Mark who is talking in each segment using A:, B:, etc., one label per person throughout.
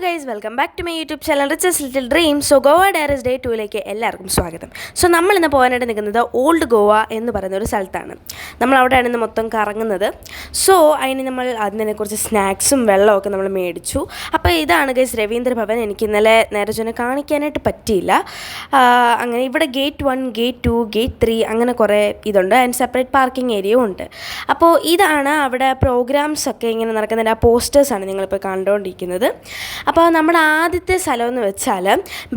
A: Guys, welcome back to my YouTube channel riches little dream. So Goa diaries day 2ലേക്ക് എല്ലാവർക്കും സ്വാഗതം. So നമ്മളിന്ന് പോകാനായിട്ട് നിൽക്കുന്നത് ഓൾഡ് ഗോവ എന്ന് പറയുന്ന ഒരു സ്ഥലത്താണ്. നമ്മൾ അവിടെയാണ് ഇന്ന് മൊത്തം കറങ്ങുന്നത്. സോ അതിനെക്കുറിച്ച് സ്നാക്സും വെള്ളമൊക്കെ നമ്മൾ മേടിച്ചു. അപ്പോൾ ഇതാണ് ഗൈസ് രവീന്ദ്ര ഭവൻ. എനിക്ക് ഇന്നലെ നേരെ കാണിക്കാനായിട്ട് പറ്റിയില്ല. അങ്ങനെ ഇവിടെ ഗേറ്റ് 1, ഗേറ്റ് 2, ഗേറ്റ് 3 അങ്ങനെ കുറേ ഇതുണ്ട്. ആൻഡ് സെപ്പറേറ്റ് പാർക്കിംഗ് ഏരിയയും ഉണ്ട്. അപ്പോൾ ഇതാണ് അവിടെ പ്രോഗ്രാംസൊക്കെ ഇങ്ങനെ നടക്കുന്നതിൻ്റെ ആ പോസ്റ്റേഴ്സാണ് നിങ്ങളിപ്പോൾ കണ്ടുകൊണ്ടിരിക്കുന്നത്. അപ്പോൾ നമ്മുടെ ആദ്യത്തെ സ്ഥലം എന്ന് വെച്ചാൽ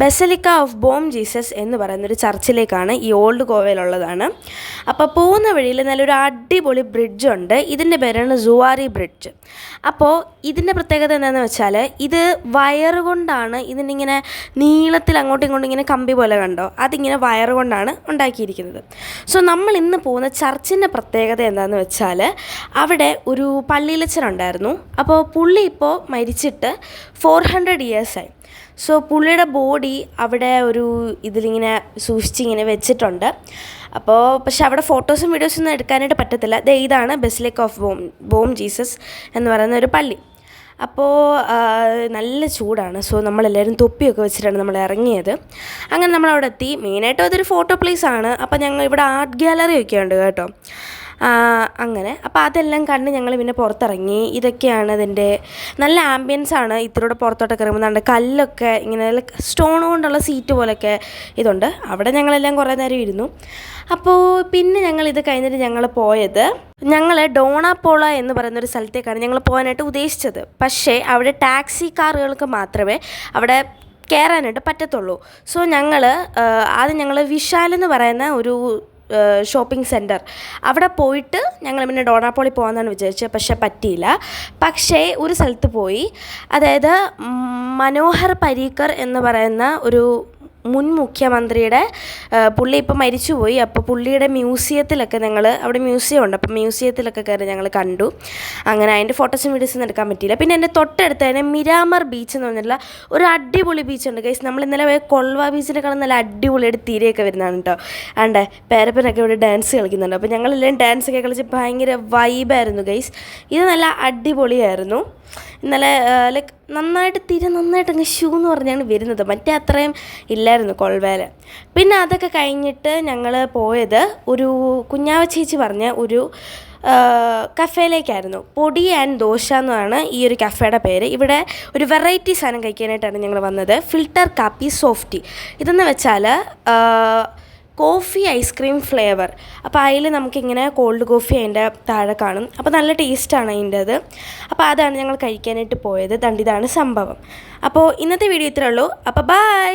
A: ബസലിക്ക ഓഫ് ബോം ജീസസ് എന്ന് പറയുന്നൊരു ചർച്ചിലേക്കാണ്. ഈ ഓൾഡ് ഗോവയിലുള്ളതാണ്. അപ്പോൾ പോകുന്ന വഴിയിൽ നല്ലൊരു അടിപൊളി ബ്രിഡ്ജുണ്ട്. ഇതിൻ്റെ പേരാണ് സുവാരി ബ്രിഡ്ജ്. അപ്പോൾ ഇതിൻ്റെ പ്രത്യേകത എന്താണെന്ന് വെച്ചാൽ ഇത് വയറ് കൊണ്ടാണ് ഇതിനിങ്ങനെ നീളത്തിൽ അങ്ങോട്ടും ഇങ്ങോട്ടും ഇങ്ങനെ കമ്പി പോലെ കണ്ടോ, അതിങ്ങനെ വയറ് കൊണ്ടാണ് ഉണ്ടാക്കിയിരിക്കുന്നത്. സോ നമ്മൾ ഇന്ന് പോകുന്ന ചർച്ചിൻ്റെ പ്രത്യേകത എന്താണെന്ന് വെച്ചാൽ അവിടെ ഒരു പള്ളിയിലച്ചനുണ്ടായിരുന്നു. അപ്പോൾ പുള്ളി ഇപ്പോൾ മരിച്ചിട്ട് 400 ഇയേഴ്സായി. സോ പുള്ളിയുടെ ബോഡി അവിടെ ഒരു ഇതിലിങ്ങനെ സൂക്ഷിച്ചിങ്ങനെ വെച്ചിട്ടുണ്ട്. അപ്പോൾ പക്ഷെ അവിടെ ഫോട്ടോസും വീഡിയോസൊന്നും എടുക്കാനായിട്ട് പറ്റത്തില്ല. ഇതാണ് ബസിലിക്ക ഓഫ് ബോം ജീസസ് എന്ന് പറയുന്ന ഒരു പള്ളി. അപ്പോൾ നല്ല ചൂടാണ്. സോ നമ്മളെല്ലാവരും തൊപ്പിയൊക്കെ വെച്ചിട്ടാണ് നമ്മൾ ഇറങ്ങിയത്. അങ്ങനെ നമ്മളവിടെ എത്തി. മെയിനായിട്ടും അതൊരു ഫോട്ടോ പ്ലേസാണ്. അപ്പോൾ ഞങ്ങൾ ഇവിടെ ആർട്ട് ഗാലറി ഒക്കെ ഉണ്ട് കേട്ടോ. അങ്ങനെ അപ്പോൾ അതെല്ലാം കണ്ട് ഞങ്ങൾ പിന്നെ പുറത്തിറങ്ങി. ഇതൊക്കെയാണ് ഇതിൻ്റെ നല്ല ആംബിയൻസാണ്. ഇതിലൂടെ പുറത്തോട്ടൊക്കെ ഇറങ്ങുമ്പോൾ നല്ല കല്ലൊക്കെ ഇങ്ങനെ സ്റ്റോൺ കൊണ്ടുള്ള സീറ്റ് പോലെയൊക്കെ ഇതുണ്ട്. അവിടെ ഞങ്ങളെല്ലാം കുറേ നേരം ഇരുന്നു. അപ്പോൾ പിന്നെ ഇത് കഴിഞ്ഞിട്ട് ഞങ്ങൾ പോയത് ഡോണാപോള എന്ന് പറയുന്നൊരു സ്ഥലത്തേക്കാണ് ഞങ്ങൾ പോകാനായിട്ട് ഉദ്ദേശിച്ചത്. പക്ഷേ അവിടെ ടാക്സി കാറുകൾക്ക് മാത്രമേ അവിടെ കയറാനായിട്ട് പറ്റത്തുള്ളൂ. സോ ആദ്യം വിശാൽ എന്ന് പറയുന്ന ഒരു ഷോപ്പിംഗ് സെൻറ്റർ അവിടെ പോയിട്ട് ഞങ്ങൾ പിന്നെ ഡോണാപോളി പോകാമെന്നാണ് വിചാരിച്ചത്. പക്ഷേ പറ്റിയില്ല. പക്ഷേ ഒരു സ്ഥലത്ത് പോയി. അതായത് മനോഹർ പരീക്കർ എന്ന് പറയുന്ന ഒരു മുൻ മുഖ്യമന്ത്രിയുടെ പുള്ളി ഇപ്പോൾ മരിച്ചുപോയി. അപ്പോൾ പുള്ളിയുടെ മ്യൂസിയത്തിലൊക്കെ അവിടെ മ്യൂസിയം ഉണ്ട്. അപ്പോൾ മ്യൂസിയത്തിലൊക്കെ കയറി ഞങ്ങൾ കണ്ടു. അങ്ങനെ അതിൻ്റെ ഫോട്ടോസും വീഡിയോസൊന്നും എടുക്കാൻ പറ്റിയില്ല. പിന്നെ എൻ്റെ തൊട്ടടുത്ത് തന്നെ മിരാമർ ബീച്ച് എന്ന് പറഞ്ഞിട്ടുള്ള ഒരു അടിപൊളി ബീച്ചുണ്ട് ഗൈസ്. നമ്മൾ ഇന്നലെ പോയ കൊൾവ ബീച്ചിനെക്കാളും നല്ല അടിപൊളിയായിട്ട് തീരെയൊക്കെ വരുന്നതാണ് കേട്ടോ. പേരപ്പനൊക്കെ ഇവിടെ ഡാൻസ് കളിക്കുന്നുണ്ട്. അപ്പോൾ ഞങ്ങളെല്ലാം ഡാൻസൊക്കെ കളിച്ച് ഭയങ്കര വൈബായിരുന്നു ഗൈസ്. ഇത് നല്ല അടിപൊളിയായിരുന്നു. ഇന്നലെ നന്നായിട്ട് അങ്ങ് ഷൂ എന്ന് പറഞ്ഞാണ് വരുന്നത്. മറ്റേ അത്രയും ഇല്ലായിരുന്നു കൊൾവേല. പിന്നെ അതൊക്കെ കഴിഞ്ഞിട്ട് ഞങ്ങൾ പോയത് ഒരു കുഞ്ഞാവ ചേച്ചി പറഞ്ഞ ഒരു കഫേയിലേക്കായിരുന്നു. പൊടി ആൻഡ് ദോശ എന്നാണ് ഈ ഒരു കഫേയുടെ പേര്. ഇവിടെ ഒരു വെറൈറ്റി സാധനം കഴിക്കാനായിട്ടാണ് ഞങ്ങൾ വന്നത്. ഫിൽറ്റർ കാപ്പി സോഫ്റ്റി. ഇതെന്ന് വെച്ചാൽ കോഫി ഐസ്ക്രീം ഫ്ലേവർ. അപ്പോൾ അതിൽ നമുക്കിങ്ങനെ കോൾഡ് കോഫി അതിൻ്റെ താഴെ കാണും. അപ്പോൾ നല്ല ടേസ്റ്റാണ് അതിൻ്റെത്. അപ്പോൾ അതാണ് ഞങ്ങൾ കഴിക്കാനായിട്ട് പോയത്. ഇതാണ് സംഭവം. അപ്പോൾ ഇന്നത്തെ വീഡിയോ ഇത്രയേ ഉള്ളൂ. അപ്പോൾ ബൈ.